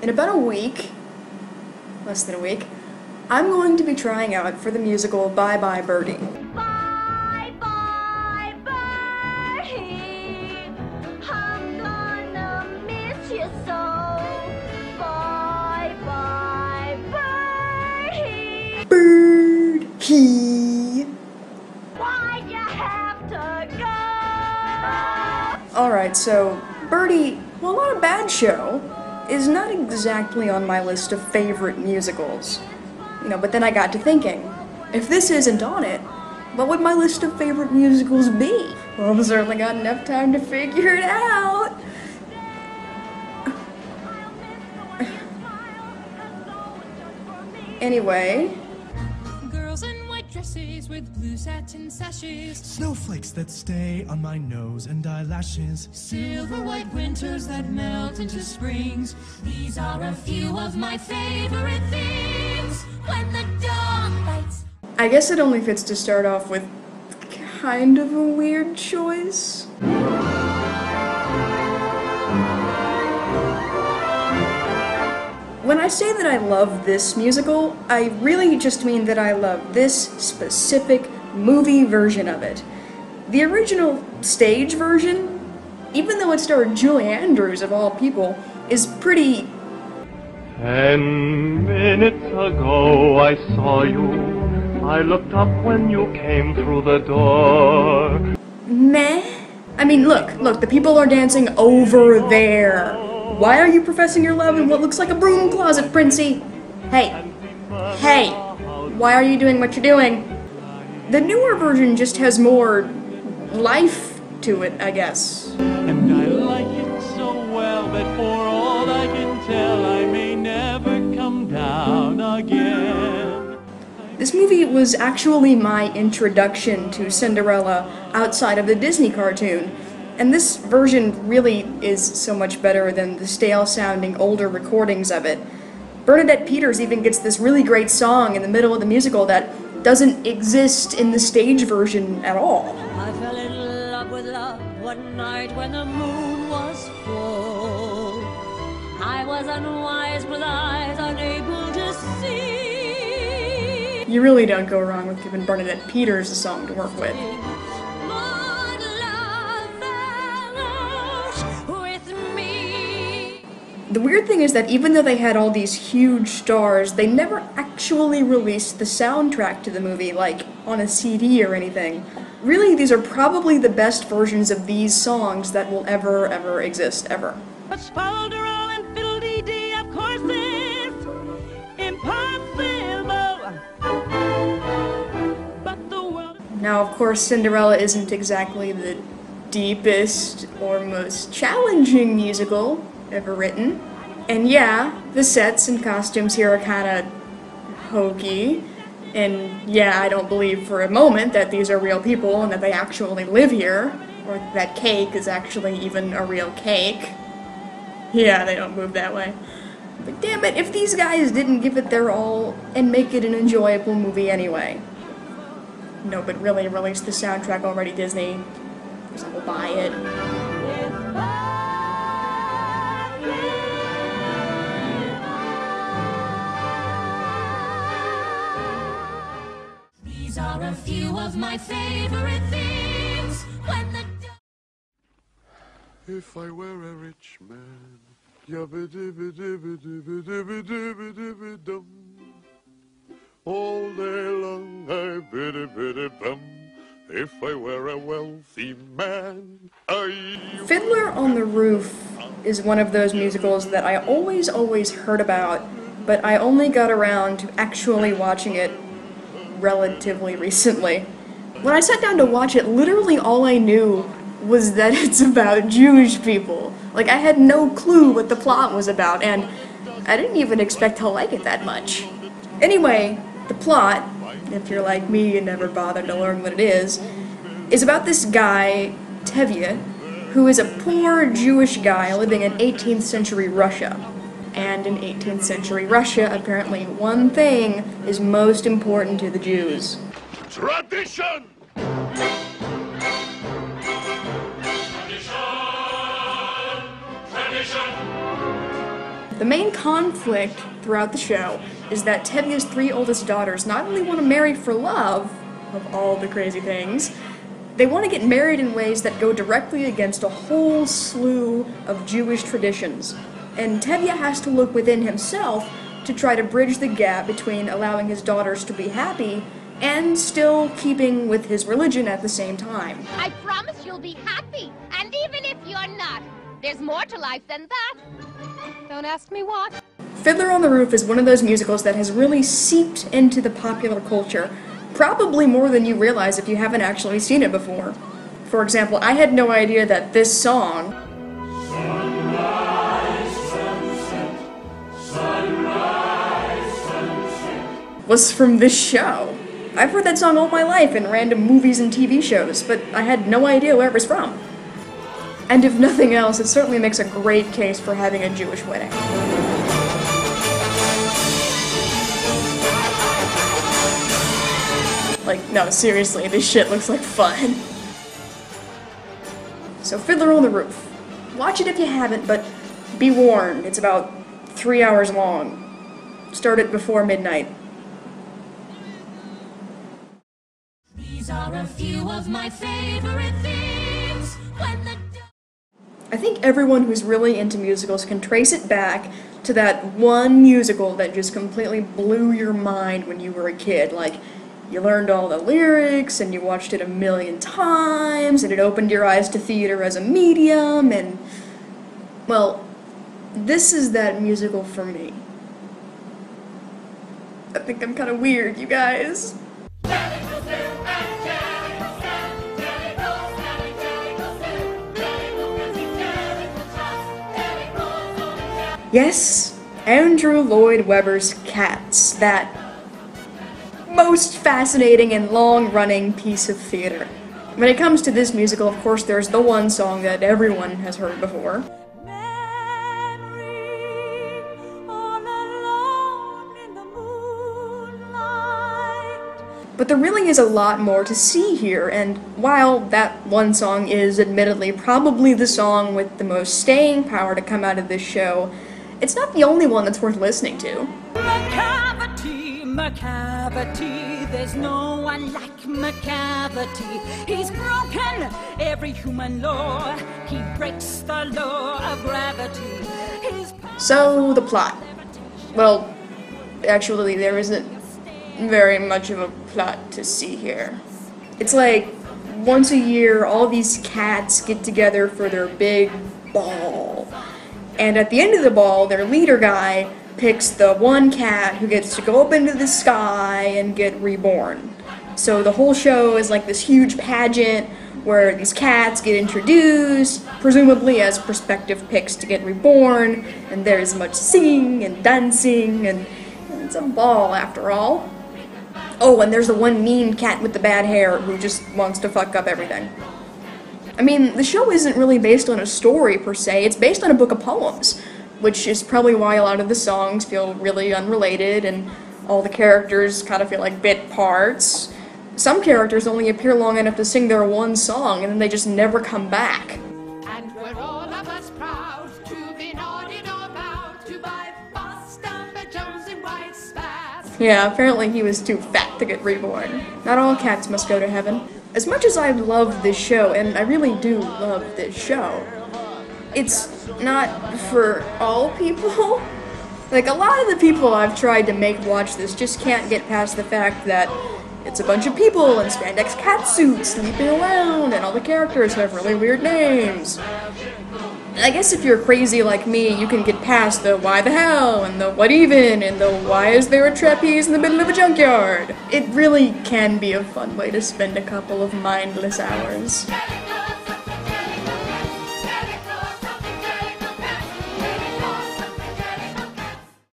in about a week, less than a week, I'm going to be trying out for the musical Bye Bye Birdie. Bye bye Birdie, I'm gonna miss you so. Bye bye Birdie. Birdie. Why'd you have to go? Alright, so Birdie, while not a bad show, is not exactly on my list of favorite musicals. You know, but then I got to thinking, if this isn't on it, what would my list of favorite musicals be? Well, I've certainly got enough time to figure it out. Anyway. Girls in white dresses with blue satin sashes. Snowflakes that stay on my nose and eyelashes. Silver white winters that melt into springs. These are a few of my favorite things. When the dawn bites. I guess it only fits to start off with kind of a weird choice. When I say that I love this musical, I really just mean that I love this specific movie version of it. The original stage version, even though it starred Julie Andrews of all people, is pretty... 10 minutes ago I saw you. I looked up when you came through the door. meh. I mean, look, the people are dancing over there. Why are you professing your love in what looks like a broom closet, Princey? Hey, why are you doing what you're doing? The newer version just has more life to it, I guess. And I like it so well that for all I can tell, I may never come down again. This movie was actually my introduction to Cinderella outside of the Disney cartoon. And this version really is so much better than the stale-sounding older recordings of it. Bernadette Peters even gets this really great song in the middle of the musical that doesn't exist in the stage version at all. I fell in love with love one night when the moon was full. I was unwise with eyes unable to see. You really don't go wrong with giving Bernadette Peters a song to work with. The weird thing is that even though they had all these huge stars, they never actually released the soundtrack to the movie, like on a CD or anything. Really, these are probably the best versions of these songs that will ever exist, ever. But spalderall and fiddle-dee-dee, of course it's impossible. But the world... Now, of course, Cinderella isn't exactly the deepest or most challenging musical ever written. And yeah, the sets and costumes here are kinda hokey. And yeah, I don't believe for a moment that these are real people and that they actually live here. Or that cake is actually even a real cake. Yeah, they don't move that way. But damn it, if these guys didn't give it their all and make it an enjoyable movie anyway. No, but really release the soundtrack already, Disney. Because I will buy it. These are a few of my favorite things. When the If I were a rich man, yabba-dibba-dibba-dibba-dibba-dibba-dibba-dum. All day long I biddy-biddy-bum. If I were a wealthy man, Fiddler on the Roof is one of those musicals that I always heard about, but I only got around to actually watching it relatively recently. When I sat down to watch it, literally all I knew was that it's about Jewish people. Like, I had no clue what the plot was about, and I didn't even expect to like it that much. Anyway, the plot, if you're like me and never bothered to learn what it is about this guy, Tevye, who is a poor Jewish guy living in 18th century Russia. And in 18th century Russia, apparently one thing is most important to the Jews. tradition! The main conflict throughout the show is that Tevye's 3 oldest daughters not only want to marry for love, of all the crazy things, they want to get married in ways that go directly against a whole slew of Jewish traditions. And Tevye has to look within himself to try to bridge the gap between allowing his daughters to be happy and still keeping with his religion at the same time. I promise you'll be happy, and even if you're not, there's more to life than that. Don't ask me what. Fiddler on the Roof is one of those musicals that has really seeped into the popular culture, probably more than you realize if you haven't actually seen it before. For example, I had no idea that this song was from this show. I've heard that song all my life in random movies and TV shows, but I had no idea where it was from. And if nothing else, it certainly makes a great case for having a Jewish wedding. Like, no, seriously, this shit looks like fun. So, Fiddler on the Roof. Watch it if you haven't, but be warned, it's about 3 hours long. Start it before midnight. These are a few of my favorite things. When the I think everyone who's really into musicals can trace it back to that one musical that just completely blew your mind when you were a kid. Like, you learned all the lyrics, and you watched it a million times, and it opened your eyes to theater as a medium, and, well, this is that musical for me. I think I'm kind of weird, you guys. Yes, Andrew Lloyd Webber's Cats, that most fascinating and long-running piece of theater. When it comes to this musical, of course, there's the one song that everyone has heard before. But there really is a lot more to see here, and while that one song is admittedly probably the song with the most staying power to come out of this show, it's not the only one that's worth listening to. McCavity, McCavity, there's no one like McCavity. He's broken every human law. He breaks the law of gravity. So, the plot. Well, actually, there isn't very much of a plot to see here. It's like, once a year, all these cats get together for their big ball. And at the end of the ball, their leader guy picks the one cat who gets to go up into the sky and get reborn. So the whole show is like this huge pageant where these cats get introduced, presumably as prospective picks to get reborn, and there's much singing and dancing, and it's a ball after all. Oh, and there's the one mean cat with the bad hair who just wants to fuck up everything. I mean, the show isn't really based on a story per se, it's based on a book of poems, which is probably why a lot of the songs feel really unrelated and all the characters kind of feel like bit parts. Some characters only appear long enough to sing their one song and then they just never come back. And we're all of us proud to be nodded about to buy Boston Jones in white spats. Yeah, apparently he was too fat to get reborn. Not all cats must go to heaven. As much as I love this show, and I really do love this show, it's not for all people. Like, a lot of the people I've tried to make watch this just can't get past the fact that it's a bunch of people in spandex catsuits sleeping around, and all the characters have really weird names. I guess if you're crazy like me, you can get past the why the hell, and the what even, and the why is there a trapeze in the middle of a junkyard. It really can be a fun way to spend a couple of mindless hours.